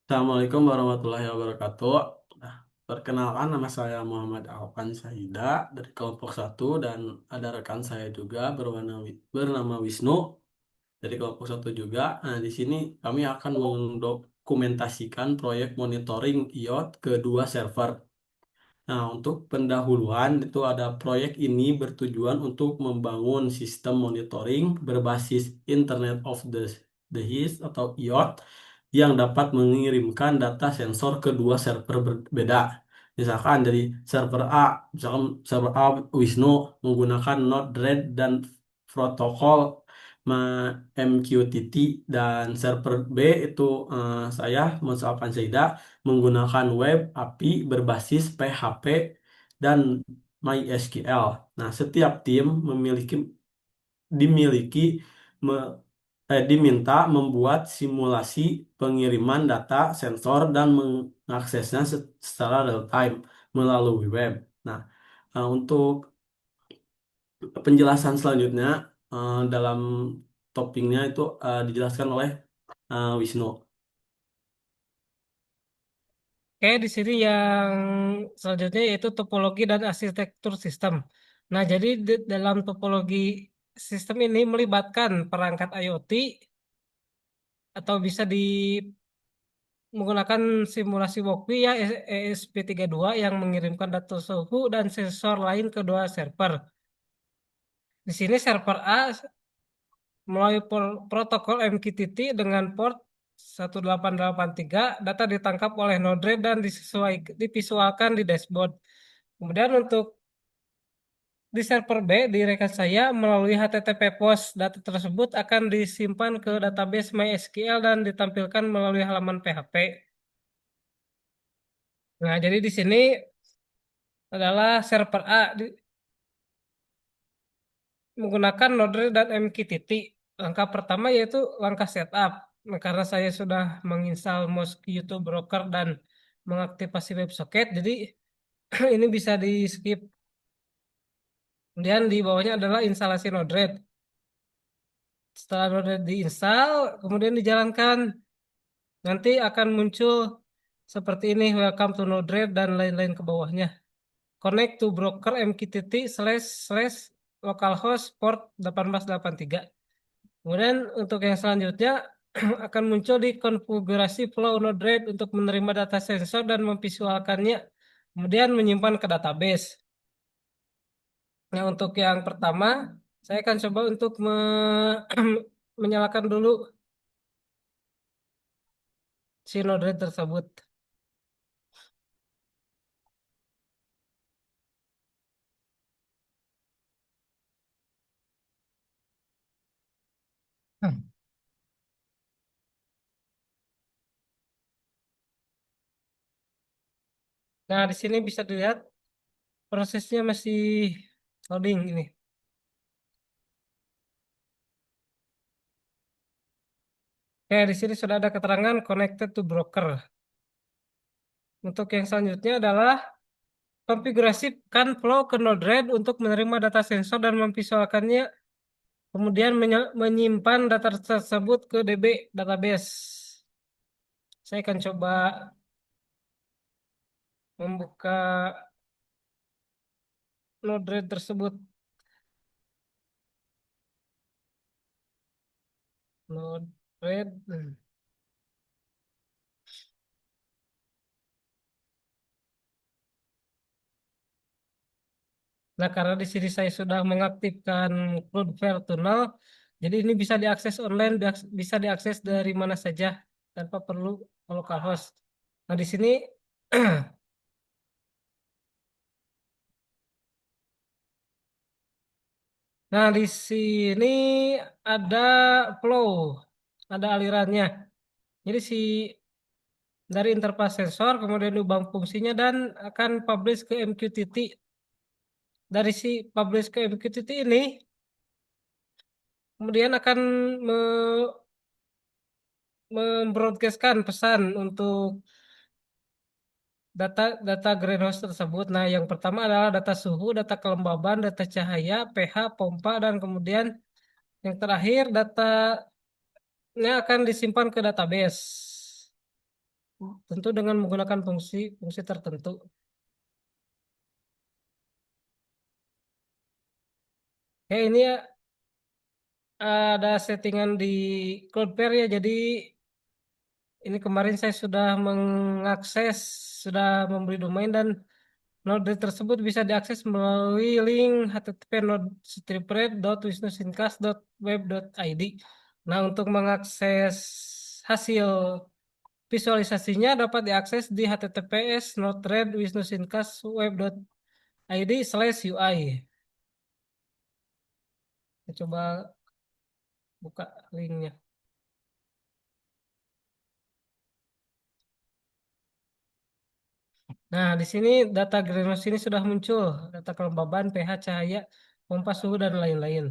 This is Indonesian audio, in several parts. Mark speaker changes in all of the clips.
Speaker 1: Assalamualaikum warahmatullahi wabarakatuh. Nah, perkenalkan nama saya Muhammad Alvan Sahida dari kelompok satu dan ada rekan saya juga bernama Wisnu dari kelompok satu juga. Nah, di sini kami akan mendokumentasikan proyek monitoring IoT ke dua server. Nah, untuk pendahuluan itu ada proyek ini bertujuan untuk membangun sistem monitoring berbasis Internet of the atau IoT yang dapat mengirimkan data sensor ke dua server berbeda. Misalkan dari server A, misalkan server A Wisnu menggunakan Node-RED dan protokol MQTT dan server B itu saya misalkan Zaida menggunakan web API berbasis PHP dan MySQL. Nah, setiap tim dimiliki me- diminta membuat simulasi pengiriman data sensor dan mengaksesnya secara real time melalui web. Nah, untuk penjelasan selanjutnya dalam toppingnya itu dijelaskan oleh Wisnu.
Speaker 2: Oke, di sini yang selanjutnya yaitu topologi dan arsitektur sistem. Nah, jadi dalam topologi sistem ini melibatkan perangkat IoT atau bisa menggunakan simulasi Walkby ya ESP32 yang mengirimkan data suhu dan sensor lain ke dua server. Di sini server A melalui protokol MQTT dengan port 1883, data ditangkap oleh Node-RED dan divisualkan di dashboard. Kemudian untuk di server B di rekan saya melalui HTTP POST, data tersebut akan disimpan ke database MySQL dan ditampilkan melalui halaman PHP. Nah, jadi di sini adalah server A menggunakan Node-RED dan MQTT. Langkah pertama yaitu langkah setup. Nah, karena saya sudah menginstal Mosquito Broker dan mengaktifasi WebSocket, jadi ini bisa di skip. Kemudian di bawahnya adalah instalasi Node-RED. Setelah Node-RED diinstal, kemudian dijalankan, nanti akan muncul seperti ini, welcome to Node-RED dan lain-lain ke bawahnya. Connect to broker MQTT slash slash localhost port 1883. Kemudian untuk yang selanjutnya akan muncul di konfigurasi flow Node-RED untuk menerima data sensor dan memvisualkannya, kemudian menyimpan ke database. Nah, untuk yang pertama, saya akan coba untuk menyalakan dulu si Node-RED tersebut. Nah, di sini bisa dilihat prosesnya masih loading ini. Oke, di sini sudah ada keterangan connected to broker. Untuk yang selanjutnya adalah konfigurasikan flow ke Node-RED untuk menerima data sensor dan memvisualkannya, kemudian menyimpan data tersebut ke DB database. Saya akan coba membuka Node-RED tersebut. Node-RED. Nah, karena di sini saya sudah mengaktifkan Cloudflare Tunnel, jadi ini bisa diakses online, bisa diakses dari mana saja tanpa perlu localhost. Nah, di sini, nah di sini ada flow, ada alirannya. Jadi dari interface sensor, kemudian lubang fungsinya dan akan publish ke MQTT. Dari si publish ke MQTT ini, kemudian akan membroadcastkan pesan untuk data data greenhouse tersebut. Nah, yang pertama adalah data suhu, data kelembaban, data cahaya, pH, pompa, dan kemudian yang terakhir datanya akan disimpan ke database. tentu dengan menggunakan fungsi tertentu. Ya ini ya ada settingan di Cloudflare ya. Jadi ini kemarin saya sudah mengakses, sudah membeli domain dan node tersebut bisa diakses melalui link http://node.wisnusincast.web.id. Nah, untuk mengakses hasil visualisasinya dapat diakses di https://node.wisnusincast.web.id/UI. Saya coba buka linknya. Nah, di sini data greenhouse ini sudah muncul, data kelembaban, pH, cahaya, pompa suhu dan lain-lain.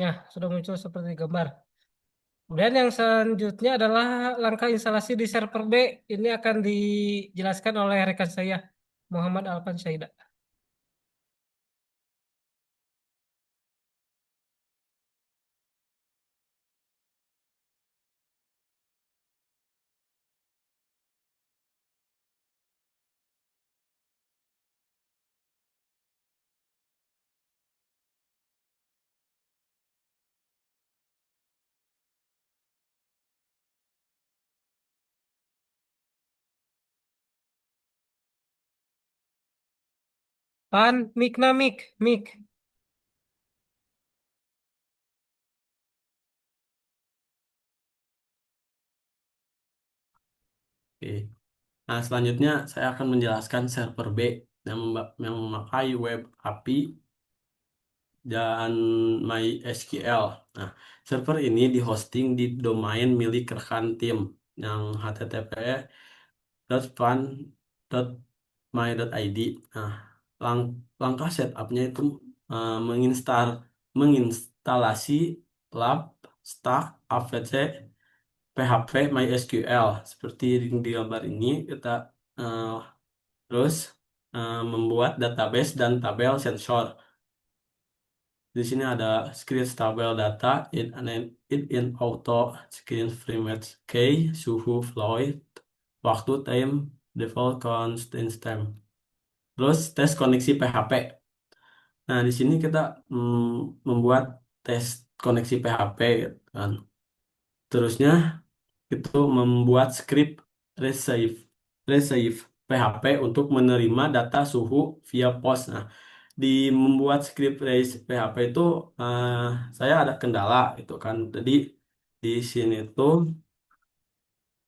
Speaker 2: Ya, sudah muncul seperti gambar. Kemudian yang selanjutnya adalah langkah instalasi di server B. Ini akan dijelaskan oleh rekan saya, Muhammad Alpan Syahidah. Pan, mik.
Speaker 1: Oke. Nah, selanjutnya saya akan menjelaskan server B yang memakai web API dan MySQL. Nah, server ini dihosting di domain milik rekan tim yang http://fan.my.id. Nah, langkah setupnya itu menginstalasi lab stack AVC PHP MySQL seperti di gambar ini kita eh, terus membuat database dan tabel sensor. Di sini ada screen tabel data, it in auto, screen image key, suhu, floyd, waktu, time, default, constant time. Terus tes koneksi PHP. Nah, di sini kita membuat tes koneksi PHP gitu kan. Terusnya itu membuat script receive receive PHP untuk menerima data suhu via post. Nah, di membuat script receive PHP itu eh, saya ada kendala itu kan. Jadi di sini tuh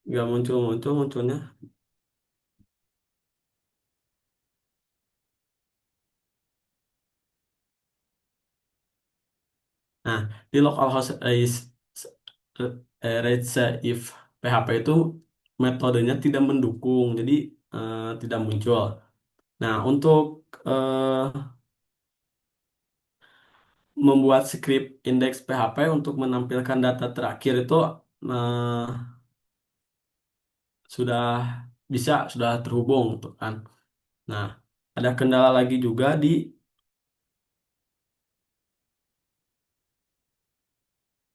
Speaker 1: nggak munculnya. Nah, di localhost receive PHP itu metodenya tidak mendukung, jadi tidak muncul. Nah, untuk eh, membuat script indeks PHP untuk menampilkan data terakhir itu eh, sudah sudah terhubung gitu kan. Nah, ada kendala lagi juga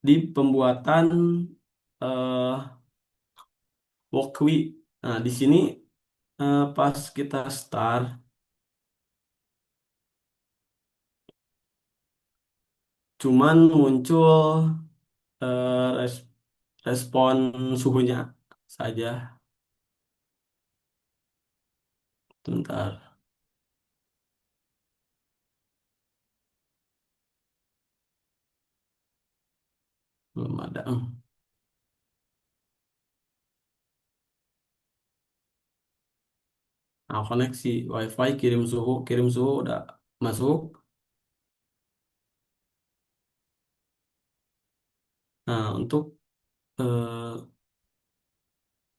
Speaker 1: di pembuatan eh, walkthrough. Nah, di sini pas kita start cuman muncul eh, res- respon suhunya saja. Bentar, belum ada. Nah, koneksi WiFi kirim suhu udah masuk. Nah, untuk eh,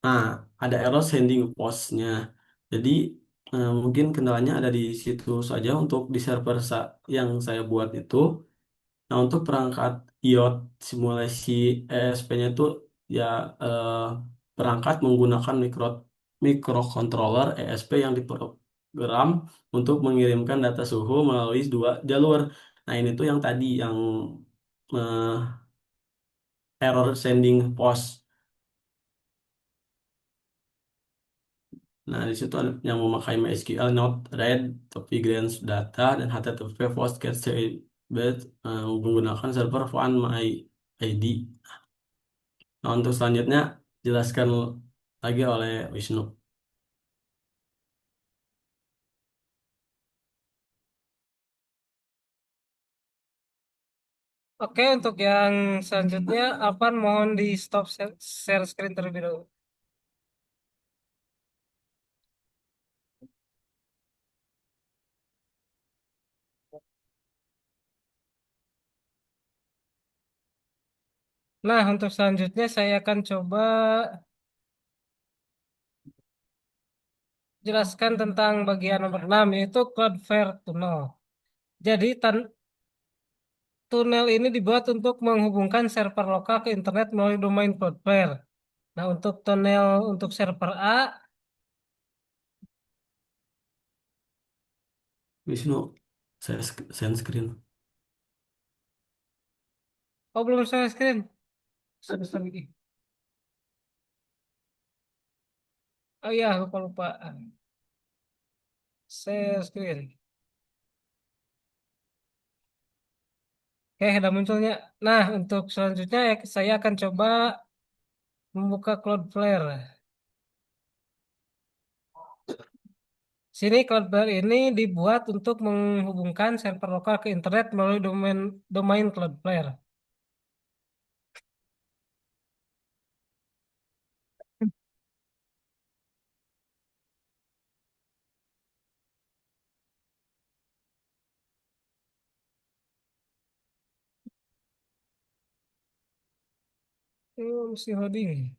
Speaker 1: nah ada error sending postnya. Jadi mungkin kendalanya ada di situ saja untuk di server yang saya buat itu. Nah, untuk perangkat IoT simulasi ESP-nya itu ya eh, perangkat menggunakan microcontroller ESP yang diprogram untuk mengirimkan data suhu melalui dua jalur. Nah, ini tuh yang tadi yang eh, error sending post. Nah, di situ ada yang memakai MySQL, Node-RED, tapi Grants Data, dan HTTP Post Cascade menggunakan server OneMyID. Nah, untuk selanjutnya, jelaskan lagi oleh Wisnu.
Speaker 2: Oke, untuk yang selanjutnya, Alvan mohon di stop share screen terlebih dahulu. Nah, untuk selanjutnya saya akan coba jelaskan tentang bagian nomor 6 yaitu Cloudflare Tunnel. Jadi, tunnel ini dibuat untuk menghubungkan server lokal ke internet melalui domain Cloudflare. Nah, untuk tunnel untuk server A,
Speaker 1: Wisnu, saya send screen.
Speaker 2: oh belum saya screen. Sorry, sorry. Oh iya, lupa-lupa. Share screen. Oke, udah munculnya. Nah, untuk selanjutnya ya, saya akan coba membuka Cloudflare. Sini Cloudflare ini dibuat untuk menghubungkan server lokal ke internet melalui domain Cloudflare. Mesti loading.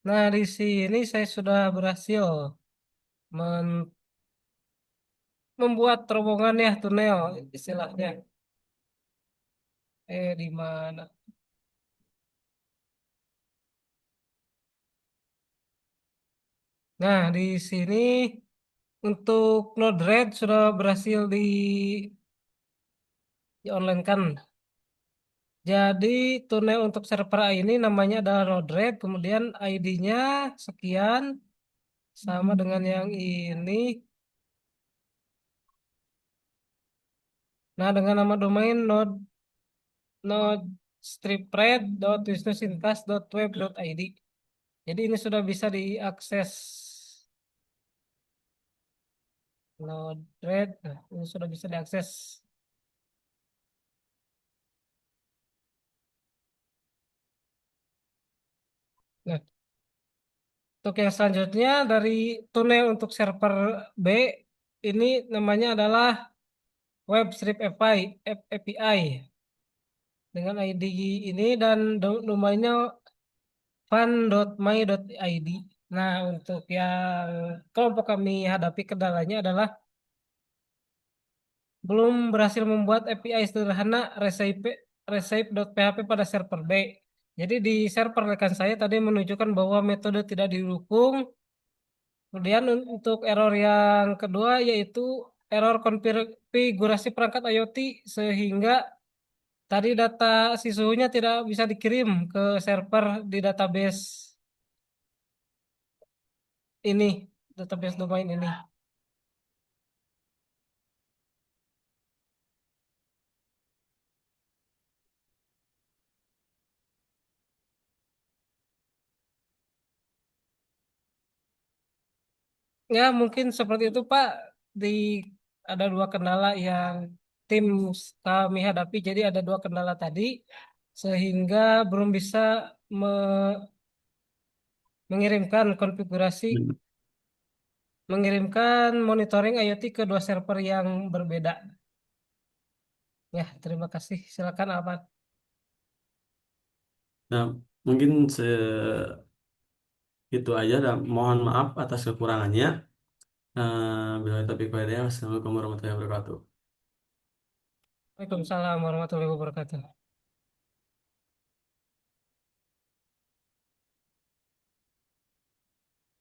Speaker 2: Nah, di sini saya sudah berhasil men- membuat terowongan ya, tunel istilahnya. Di mana? Nah, di sini untuk Node-RED sudah berhasil di online kan. Jadi tunnel untuk server A ini namanya adalah Node-RED, kemudian ID-nya sekian sama dengan yang ini. Nah, dengan nama domain node stripred.wisnusintas.web.id. Jadi ini sudah bisa diakses Node-RED. Nah, ini sudah bisa diakses. Nah, untuk yang selanjutnya dari tunnel untuk server B ini namanya adalah WebStrip API dengan ID ini dan domainnya fun.my.id. Nah, untuk yang kelompok kami hadapi kendalanya adalah belum berhasil membuat API sederhana recipe.php pada server B. Jadi di server rekan saya tadi menunjukkan bahwa metode tidak didukung. Kemudian untuk error yang kedua yaitu error konfigurasi perangkat IoT sehingga tadi data siswanya tidak bisa dikirim ke server di database ini, database domain ini. Ya, mungkin seperti itu, Pak. Di ada dua kendala yang tim kami hadapi. Jadi ada dua kendala tadi sehingga belum bisa me- mengirimkan konfigurasi, mengirimkan monitoring IoT ke dua server yang berbeda. Ya, terima kasih. Silakan, Alvan.
Speaker 1: Nah, mungkin segitu aja dan mohon maaf atas kekurangannya. Bila topik lainnya, wassalamualaikum warahmatullahi wabarakatuh.
Speaker 2: Waalaikumsalam warahmatullahi wabarakatuh.